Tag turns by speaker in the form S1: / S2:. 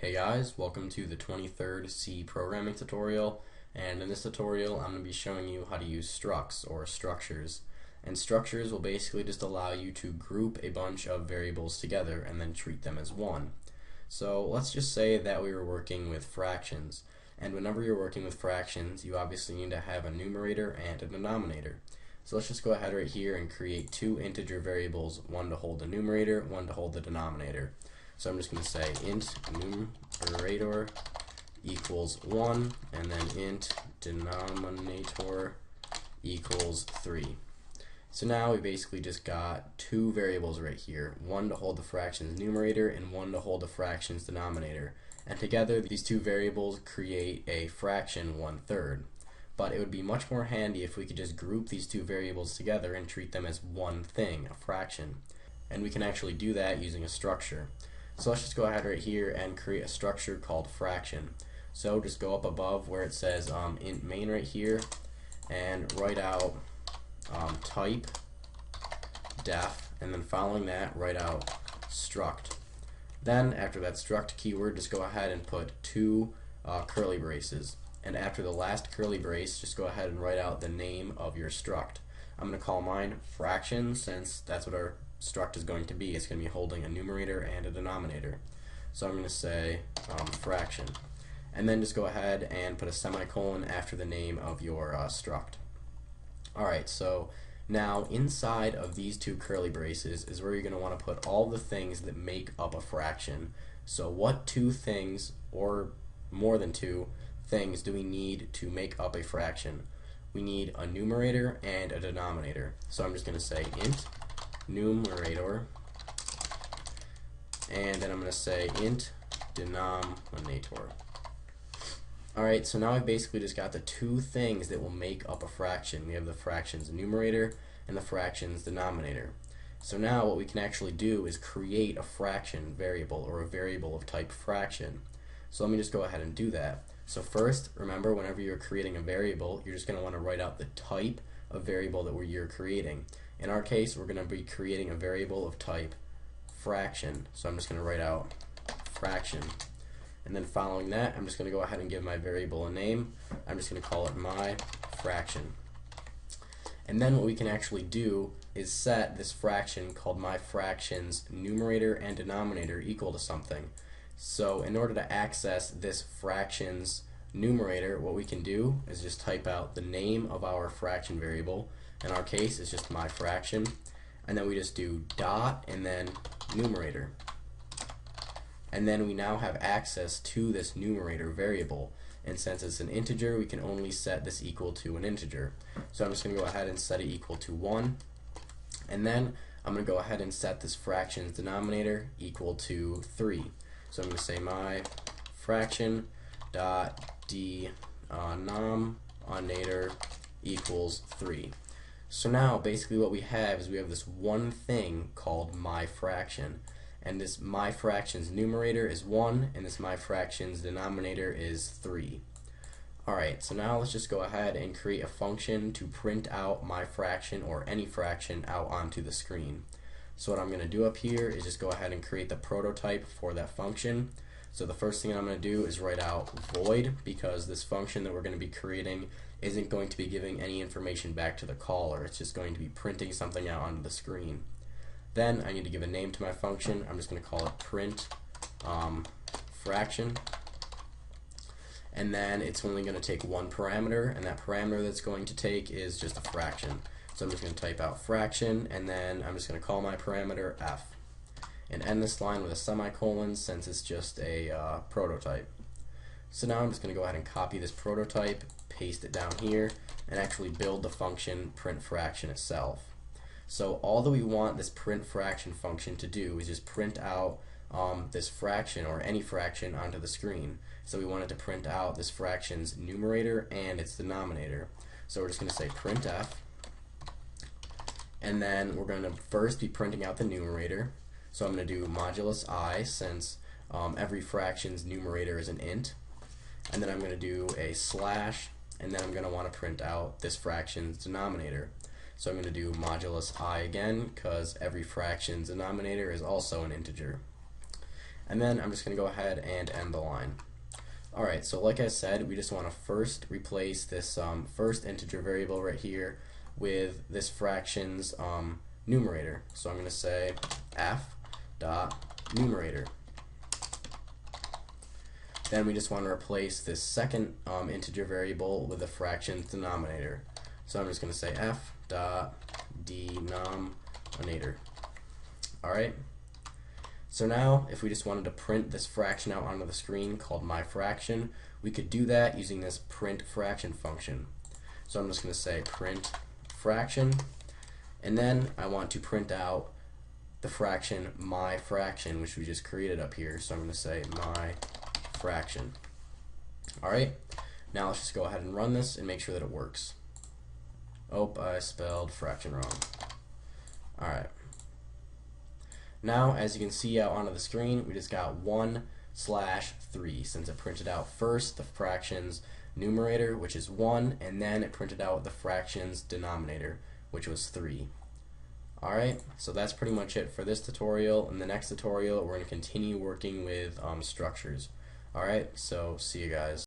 S1: Hey guys, welcome to the 23rd C programming tutorial, and in this tutorial I'm going to be showing you how to use structs or structures. And structures will basically just allow you to group a bunch of variables together and then treat them as one. So let's just say that we were working with fractions, and whenever you're working with fractions you obviously need to have a numerator and a denominator. So let's just go ahead right here and create two integer variables, one to hold the numerator, one to hold the denominator. So I'm just going to say int numerator equals 1 and then int denominator equals 3. So now we basically just got two variables right here, one to hold the fraction's numerator and one to hold the fraction's denominator. And together these two variables create a fraction 1/3. But it would be much more handy if we could just group these two variables together and treat them as one thing, a fraction. And we can actually do that using a structure. So let's just go ahead right here and create a structure called fraction. So just go up above where it says int main right here and write out type def, and then following that write out struct. Then after that struct keyword just go ahead and put two curly braces, and after the last curly brace just go ahead and write out the name of your struct. I'm going to call mine fraction since that's what our struct is going to be. It's going to be holding a numerator and a denominator. So I'm going to say fraction, and then just go ahead and put a semicolon after the name of your struct. Alright, so now inside of these two curly braces is where you're going to want to put all the things that make up a fraction. So what two things, or more than two things, do we need to make up a fraction? We need a numerator and a denominator. So I'm just going to say int numerator, and then I'm going to say int denominator. Alright, so now I've basically just got the two things that will make up a fraction. We have the fraction's numerator and the fraction's denominator. So now what we can actually do is create a fraction variable, or a variable of type fraction. So let me just go ahead and do that. So first, remember, whenever you're creating a variable, you're just going to want to write out the type of variable that you're creating. In our case, we're going to be creating a variable of type fraction. So I'm just going to write out fraction. And then following that, I'm just going to go ahead and give my variable a name. I'm just going to call it my fraction. And then what we can actually do is set this fraction called my fraction's numerator and denominator equal to something. So in order to access this fraction's numerator, what we can do is just type out the name of our fraction variable. In our case, it's just my fraction, and then we just do dot and then numerator. And then we now have access to this numerator variable, and since it's an integer, we can only set this equal to an integer. So I'm just going to go ahead and set it equal to 1, and then I'm going to go ahead and set this fraction's denominator equal to 3. So I'm going to say my fraction dot denominator equals 3. So now basically what we have is we have this one thing called my fraction, and this my fraction's numerator is 1 and this my fraction's denominator is 3. Alright, so now let's just go ahead and create a function to print out my fraction or any fraction out onto the screen. So what I'm going to do up here is just go ahead and create the prototype for that function. So the first thing I'm going to do is write out void, because this function that we're going to be creating isn't going to be giving any information back to the caller. It's just going to be printing something out onto the screen. Then I need to give a name to my function. I'm just going to call it print fraction. And then it's only going to take one parameter, and that parameter that's going to take is just a fraction. So I'm just going to type out fraction, and then I'm just going to call my parameter f. And end this line with a semicolon since it's just a prototype. So now I'm just going to go ahead and copy this prototype, paste it down here, and actually build the function print fraction itself. So all that we want this print fraction function to do is just print out this fraction or any fraction onto the screen. So we want it to print out this fraction's numerator and its denominator. So we're just going to say printf, and then we're going to first be printing out the numerator. So I'm going to do modulus I, since every fraction's numerator is an int, and then I'm going to do a slash, and then I'm going to want to print out this fraction's denominator. So I'm going to do modulus I again, because every fraction's denominator is also an integer. And then I'm just going to go ahead and end the line. Alright, so like I said, we just want to first replace this first integer variable right here with this fraction's numerator. So I'm going to say f dot numerator. Then we just want to replace this second integer variable with the fraction's denominator. So I'm just going to say f dot denominator. Alright. So now, if we just wanted to print this fraction out onto the screen called my fraction, we could do that using this print fraction function. So I'm just going to say print fraction, and then I want to print out the fraction my fraction, which we just created up here. So I'm going to say my fraction. Alright, now let's just go ahead and run this and make sure that it works. Oh, I spelled fraction wrong. Alright. Now, as you can see out onto the screen, we just got 1/3 since it printed out first the fraction's numerator, which is 1, and then it printed out the fraction's denominator, which was 3. Alright, so that's pretty much it for this tutorial. In the next tutorial, we're going to continue working with structures. Alright, so see you guys.